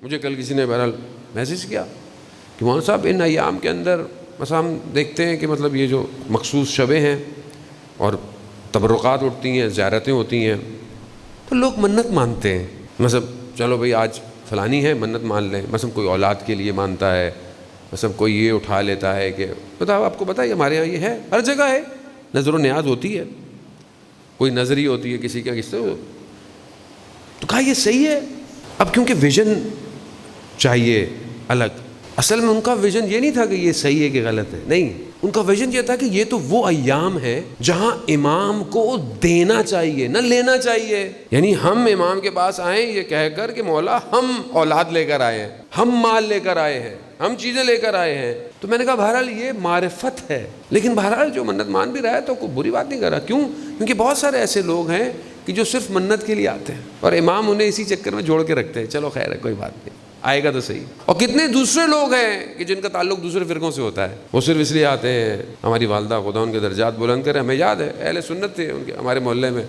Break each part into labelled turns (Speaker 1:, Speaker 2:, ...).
Speaker 1: مجھے کل کسی نے بہرحال میسیج کیا کہ مولانا صاحب ان ایام کے اندر مثلا ہم دیکھتے ہیں کہ مطلب یہ جو مخصوص شبیں ہیں اور تبرکات اٹھتی ہیں، زیارتیں ہوتی ہیں، تو لوگ منت مانتے ہیں. مثلا چلو بھئی آج فلانی ہے، منت مان لیں. مثلا کوئی اولاد کے لیے مانتا ہے، مثلا کوئی یہ اٹھا لیتا ہے کہ بتاؤ آپ کو بتائیے ہمارے یہاں یہ ہے، ہر جگہ ہے، نظر و نیاز ہوتی ہے، کوئی نظری ہوتی ہے کسی کا، کس سے. تو کہا یہ صحیح ہے. اب کیونکہ ویژن چاہیے الگ. اصل میں ان کا ویژن یہ نہیں تھا کہ یہ صحیح ہے کہ غلط ہے، نہیں، ان کا ویژن یہ تھا کہ یہ تو وہ ایام ہے جہاں امام کو دینا چاہیے نہ لینا چاہیے. یعنی ہم امام کے پاس آئیں یہ کہہ کر کہ مولا ہم اولاد لے کر آئے ہیں، ہم مال لے کر آئے ہیں، ہم چیزیں لے کر آئے ہیں. تو میں نے کہا بہرحال یہ معرفت ہے، لیکن بہرحال جو منت مان بھی رہا ہے تو کوئی بری بات نہیں کر رہا. کیوں؟ کیونکہ بہت سارے ایسے لوگ ہیں کہ جو صرف منت کے لیے آتے ہیں اور امام انہیں اسی چکر میں جوڑ کے رکھتے ہیں. چلو خیر ہے، کوئی بات نہیں، آئے گا تو صحیح. اور کتنے دوسرے لوگ ہیں کہ جن کا تعلق دوسرے فرقوں سے ہوتا ہے، وہ صرف اس لیے آتے ہیں. ہماری والدہ خدا ان کے درجات بلند کرے، ہمیں یاد ہے اہل سنت تھے ان کے ہمارے محلے میں،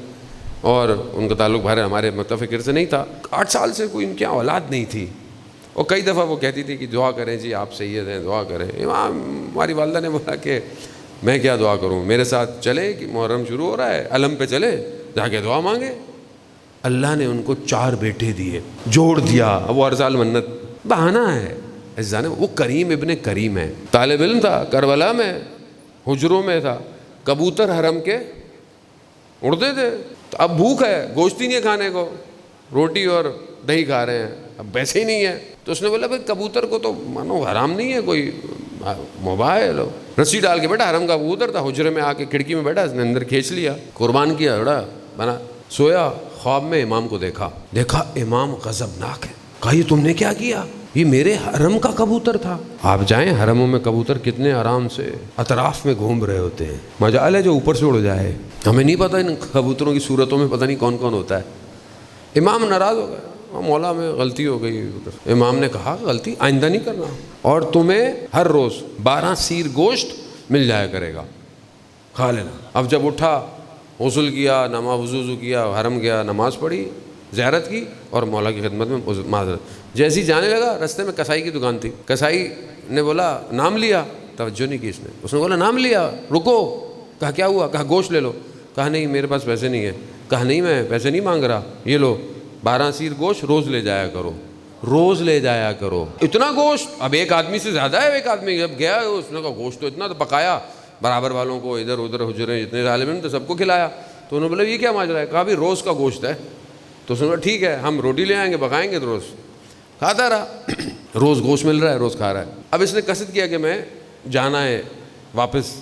Speaker 1: اور ان کا تعلق ہمارے متفقر سے نہیں تھا. 8 سال سے کوئی ان کی اولاد نہیں تھی، اور کئی دفعہ وہ کہتی تھی کہ دعا کریں جی آپ سید ہیں، دعا کریں. ہماری والدہ نے بولا کہ میں کیا دعا کروں، میرے ساتھ چلے کہ محرم شروع ہو رہا ہے، علم پہ چلے، جا کے دعا مانگے. اللہ نے ان کو 4 بیٹے دیے، جوڑ دیا. اب وہ ہر سال منت بہانہ ہے. وہ کریم ابن کریم ہے، طالب علم تھا، کربلا میں حجروں میں تھا، کبوتر حرم کے اڑتے تھے. تو اب بھوک ہے، گوشت ہی نہیں ہے کھانے کو، روٹی اور دہی کھا رہے ہیں، اب ویسے ہی نہیں ہے. تو اس نے بولا بھائی کبوتر کو تو مانو حرام نہیں ہے، کوئی مباح ہے. لو رسی ڈال کے بیٹھا، حرم کا کبوتر تھا، حجرے میں آ کے کھڑکی میں بیٹھا، اس نے اندر کھینچ لیا، قربان کیا، بڑا بنا. سویا، خواب میں امام کو دیکھا امام غضبناک ہے. کہا یہ تم نے کیا کیا؟ یہ میرے حرم کا کبوتر تھا. آپ جائیں حرموں میں کبوتر کتنے آرام سے اطراف میں گھوم رہے ہوتے ہیں، مجال ہے جو اوپر سے اڑ جائے. ہمیں نہیں پتہ ان کبوتروں کی صورتوں میں پتہ نہیں کون کون ہوتا ہے. امام ناراض ہو گئے، مولا میں غلطی ہو گئی. امام نے کہا غلطی آئندہ نہیں کرنا، اور تمہیں ہر روز 12 سیر گوشت مل جایا کرے گا، کھا لینا. اب جب اٹھا، غسل کیا، نماز وضو کیا، حرم گیا، نماز پڑھی، زیارت کی، اور مولا کی خدمت میں معذرت. جیسے ہی جانے لگا، رستے میں کسائی کی دکان تھی. کسائی نے بولا نام لیا، توجہ نہیں کی اس نے بولا نام لیا، رکو. کہا کیا ہوا؟ کہا گوشت لے لو. کہا نہیں میرے پاس پیسے نہیں ہیں. کہا نہیں میں پیسے نہیں مانگ رہا، یہ لو 12 سیر گوشت روز لے جایا کرو، روز لے جایا کرو. اتنا گوشت؟ اب ایک آدمی سے زیادہ ہے. ایک آدمی جب گیا اس نے کہا گوشت تو اتنا، تو پکایا برابر والوں کو، ادھر ادھر حجرے جتنے طالب علم تو سب کو کھلایا. تو انہوں نے بولا یہ کیا ماجرا ہے؟ کہا بھی روز کا گوشت ہے. تو اس نے بولا ٹھیک ہے ہم روٹی لے آئیں گے، پکائیں گے. تو روز کھاتا رہا، روز گوشت مل رہا ہے، روز کھا رہا ہے. اب اس نے قصد کیا کہ میں جانا ہے واپس،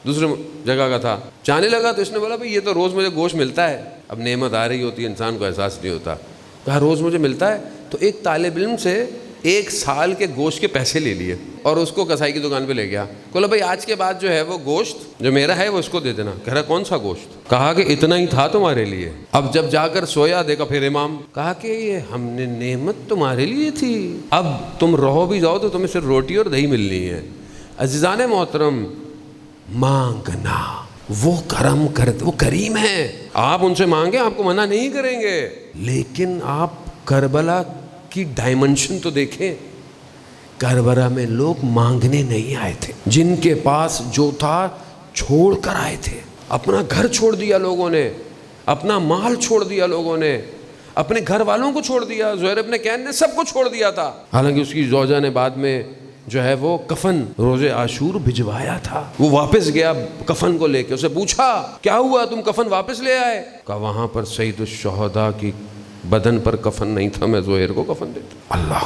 Speaker 1: دوسرے جگہ کا تھا. جانے لگا تو اس نے بولا بھائی یہ تو روز مجھے گوشت ملتا ہے. اب نعمت آ رہی ہوتی ہے، انسان کو احساس نہیں ہوتا. کہا روز مجھے ملتا ہے. تو ایک طالب علم سے 1 سال کے گوشت کے پیسے لے لیے اور اس کو کسائی کی دکان پہ لے گیا. بولا بھائی آج کے بعد جو ہے وہ گوشت جو میرا ہے وہ اس کو دے دینا. کہہ رہا کون سا گوشت؟ کہا کہ اتنا ہی تھا تمہارے لیے. اب جب جا کر سویا دیکھا پھر امام. کہا کہ یہ ہم نے نعمت تمہارے لیے تھی، اب تم رہو بھی جاؤ تو تمہیں صرف روٹی اور دہی ملنی ہے. عزیزان محترم، مانگنا، وہ کرم کرتے، وہ کریم ہیں. آپ ان سے مانگیں، آپ کو منع نہیں کریں گے، لیکن آپ کربلا کی ڈائمنشن تو دیکھیں. کربلا میں لوگ مانگنے نہیں آئے تھے، جن کے پاس جو تھا چھوڑ کر آئے تھے. اپنا گھر چھوڑ دیا لوگوں نے، اپنا مال چھوڑ دیا لوگوں نے، اپنے گھر والوں کو چھوڑ دیا. زہیر ابن کین نے سب کو چھوڑ دیا تھا، حالانکہ اس کی زوجہ نے بعد میں جو ہے وہ کفن روز عاشور بھجوایا تھا. وہ واپس گیا کفن کو لے کے، اسے پوچھا کیا ہوا تم کفن واپس لے آئے؟ کہا وہاں پر سید الشہداء کی بدن پر کفن نہیں تھا، میں زہیر کو کفن دیتا. اللہ،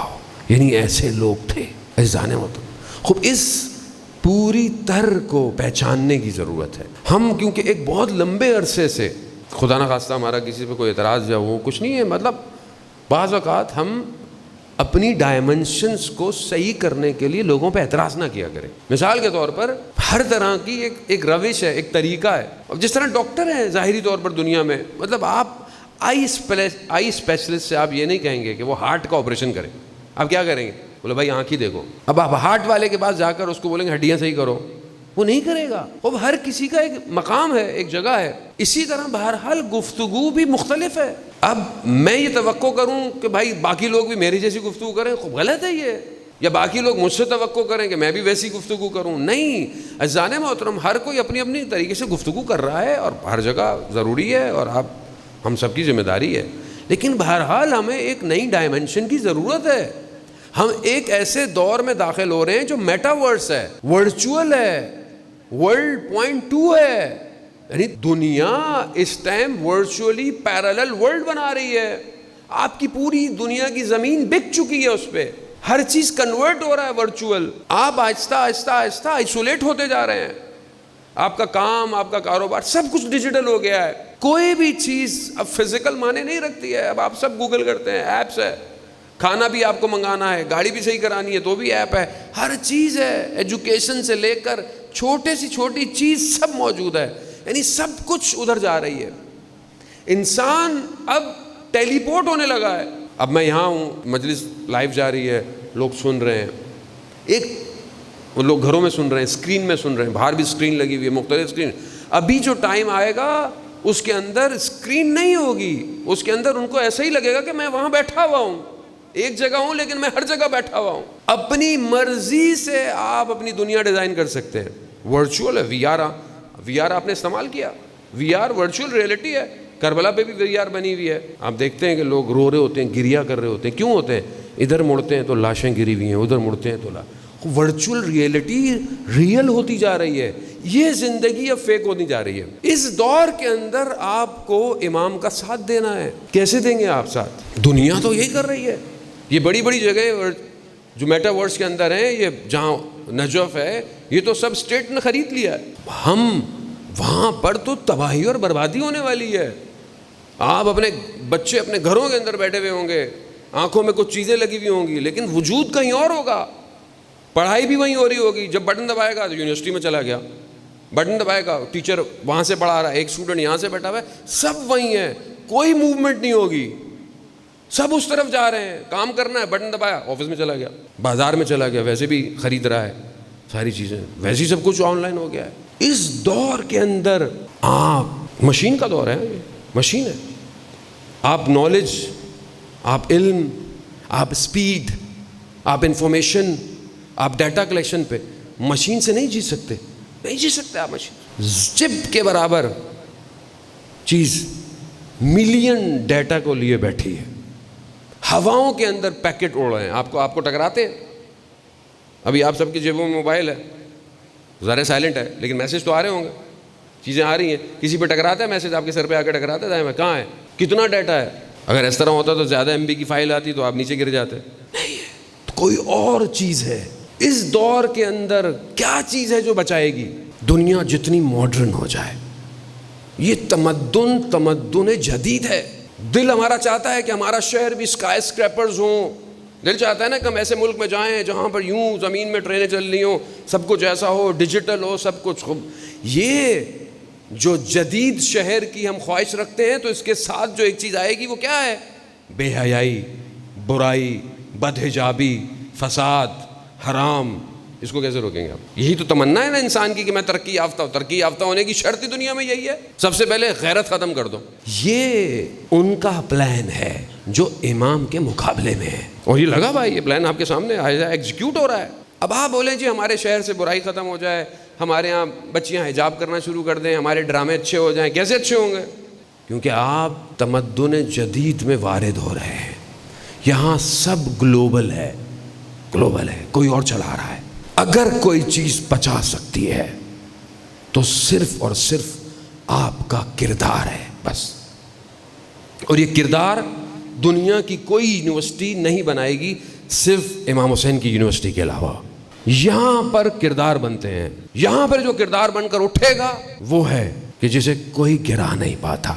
Speaker 1: یعنی ایسے لوگ تھے. عزیزان محترم، خوب اس پوری تر کو پہچاننے کی ضرورت ہے. ہم کیونکہ ایک بہت لمبے عرصے سے، خدا نہ خواستہ ہمارا کسی پہ کوئی اعتراض یا وہ کچھ نہیں ہے، مطلب بعض اوقات ہم اپنی ڈائمنشنز کو صحیح کرنے کے لیے لوگوں پہ اعتراض نہ کیا کریں. مثال کے طور پر ہر طرح کی ایک روش ہے، ایک طریقہ ہے. اب جس طرح ڈاکٹر ہیں ظاہری طور پر دنیا میں، مطلب آپ آئی اسپیشلسٹ سے آپ یہ نہیں کہیں گے کہ وہ ہارٹ کا آپریشن کریں. آپ کیا کریں گے؟ بولے بھائی آنکھ ہی دیکھو. اب آپ ہارٹ والے کے پاس جا کر اس کو بولیں گے ہڈیاں صحیح کرو، وہ نہیں کرے گا. اب ہر کسی کا ایک مقام ہے، ایک جگہ ہے. اسی طرح بہرحال گفتگو بھی مختلف ہے. اب میں یہ توقع کروں کہ بھائی باقی لوگ بھی میری جیسی گفتگو کریں، خوب غلط ہے یہ. یا باقی لوگ مجھ سے توقع کریں کہ میں بھی ویسی گفتگو کروں. نہیں، عزیزان محترم، ہر کوئی اپنی اپنی طریقے سے گفتگو کر رہا ہے اور ہر جگہ ضروری ہے اور ہم سب کی ذمہ داری ہے. لیکن بہرحال ہمیں ایک نئی ڈائمنشن کی ضرورت ہے. ہم ایک ایسے دور میں داخل ہو رہے ہیں جو میٹاورس ہے، ورچوئل ہے، ورلڈ 0.2 ہے. یعنی دنیا اس ٹائم ورچولی پیرالل ورلڈ بنا رہی ہے. آپ کی پوری دنیا کی زمین بک چکی ہے، اس پہ ہر چیز کنورٹ ہو رہا ہے ورچوئل. آپ آہستہ آہستہ آہستہ آئسولیٹ ہوتے جا رہے ہیں. آپ کا کام، آپ کا کاروبار، سب کچھ ڈیجیٹل ہو گیا ہے. کوئی بھی چیز اب فزیکل معنی نہیں رکھتی ہے. اب آپ سب گوگل کرتے ہیں، ایپس ہے. کھانا بھی آپ کو منگانا ہے، گاڑی بھی صحیح کرانی ہے تو بھی ایپ ہے. ہر چیز ہے، ایجوکیشن سے لے کر چھوٹے سی چھوٹی چیز سب موجود ہے. یعنی سب کچھ ادھر جا رہی ہے. انسان اب ٹیلی پورٹ ہونے لگا ہے. اب میں یہاں ہوں، مجلس لائیو جا رہی ہے، لوگ سن رہے ہیں. ایک لوگ گھروں میں سن رہے ہیں، اسکرین میں سن رہے ہیں، باہر بھی اسکرین لگی ہوئی ہے، مختلف اسکرین. ابھی جو ٹائم آئے گا اس کے اندر اسکرین نہیں ہوگی، اس کے اندر ان کو ایسا ہی لگے گا کہ میں وہاں بیٹھا ہوا ہوں، ایک جگہ ہوں لیکن میں ہر جگہ بیٹھا ہوا ہوں. اپنی مرضی سے آپ اپنی دنیا ڈیزائن کر سکتے ہیں. ورچوئل ہے. وی آر آپ نے استعمال کیا. وی آر ورچوئل ریئلٹی ہے. کربلا پہ بھی وی آر بنی ہوئی ہے. آپ دیکھتے ہیں کہ لوگ رو رہے ہوتے ہیں، گریا کر رہے ہوتے ہیں. کیوں ہوتے ہیں؟ ادھر مڑتے ہیں تو لاشیں گری ہوئی ہیں، ادھر مڑتے ہیں تو ورچوئل ریئلٹی ریئل ہوتی جا رہی ہے. یہ زندگی اب فیک ہوتی جا رہی ہے. اس دور کے اندر آپ کو امام کا ساتھ دینا ہے. کیسے دیں گے آپ ساتھ؟ دنیا تو یہی کر رہی ہے. یہ بڑی بڑی جگہیں جو میٹاورس کے اندر ہیں، یہ جہاں نجف ہے، یہ تو سب اسٹیٹ نے خرید لیا ہے. ہم وہاں پر تو تباہی اور بربادی ہونے والی ہے. آپ اپنے بچے اپنے گھروں کے اندر بیٹھے ہوئے ہوں گے، آنکھوں میں کچھ چیزیں لگی ہوئی ہوں گی، لیکن وجود کہیں اور ہوگا. پڑھائی بھی وہیں ہو رہی ہوگی. جب بٹن دبائے گا تو یونیورسٹی میں چلا گیا، بٹن دبائے گا ٹیچر وہاں سے پڑھا رہا ہے، ایک اسٹوڈنٹ یہاں سے بیٹھا ہوا ہے، سب وہیں ہے. کوئی موومنٹ نہیں ہوگی، سب اس طرف جا رہے ہیں. کام کرنا ہے، بٹن دبایا، آفس میں چلا گیا، بازار میں چلا گیا، ویسے بھی خرید رہا ہے ساری چیزیں، ویسے ہی سب کچھ آن لائن ہو گیا ہے. اس دور کے اندر آپ، مشین کا دور ہے، مشین ہے. آپ نالج، آپ علم، آپ اسپیڈ، آپ انفارمیشن، آپ ڈیٹا کلیکشن پہ مشین سے نہیں جیت سکتے. نہیں جیت سکتے آپ. مشین چپ کے برابر چیز ملین ڈیٹا کو لیے بیٹھی ہے. ہواؤں کے اندر پیکٹ اڑ رہے ہیں، آپ کو ٹکراتے ہیں. ابھی آپ سب کی جیبوں میں موبائل ہے، ذرا سائلنٹ ہے لیکن میسج تو آ رہے ہوں گے، چیزیں آ رہی ہیں. کسی پہ ٹکراتا ہے میسج، آپ کے سر پہ آ کے ٹکراتا ہے، میں کہاں ہے، کتنا ڈیٹا ہے. اگر اس طرح ہوتا تو زیادہ MB کی فائل آتی تو آپ نیچے گر جاتے. نہیں ہے، کوئی اور چیز ہے. اس دور کے اندر کیا چیز ہے جو بچائے گی؟ دنیا جتنی ماڈرن ہو جائے. یہ تمدن جدید ہے. دل ہمارا چاہتا ہے کہ ہمارا شہر بھی اسکائی اسکریپرز ہوں. دل چاہتا ہے نا کہ ہم ایسے ملک میں جائیں جہاں پر یوں زمین میں ٹرینیں چل رہی ہوں، سب کچھ ایسا ہو، ڈیجیٹل ہو، سب کچھ. یہ جو جدید شہر کی ہم خواہش رکھتے ہیں تو اس کے ساتھ جو ایک چیز آئے گی وہ کیا ہے؟ بے حیائی، برائی، بدحجابی، فساد، حرام. اس کو کیسے روکیں گے آپ؟ یہی تو تمنا ہے نا انسان کی کہ میں ترقی یافتہ ہوں. ترقی یافتہ ہونے کی شرط ہی دنیا میں یہی ہے، سب سے پہلے غیرت ختم کر دو. یہ ان کا پلان ہے جو امام کے مقابلے میں ہے. اور یہ لگا بھائی، یہ پلان آپ کے سامنے ایگزیکیوٹ ہو رہا ہے. اب آپ بولیں جی ہمارے شہر سے برائی ختم ہو جائے، ہمارے ہاں بچیاں حجاب کرنا شروع کر دیں، ہمارے ڈرامے اچھے ہو جائیں. کیسے اچھے ہوں گے؟ کیونکہ آپ تمدن جدید میں وارد ہو رہے ہیں. یہاں سب گلوبل ہے، کوئی اور چلا رہا ہے. اگر کوئی چیز بچا سکتی ہے تو صرف اور صرف آپ کا کردار ہے بس. اور یہ کردار دنیا کی کوئی یونیورسٹی نہیں بنائے گی، صرف امام حسین کی یونیورسٹی کے علاوہ. یہاں پر کردار بنتے ہیں. یہاں پر جو کردار بن کر اٹھے گا وہ ہے کہ جسے کوئی گرا نہیں پاتا.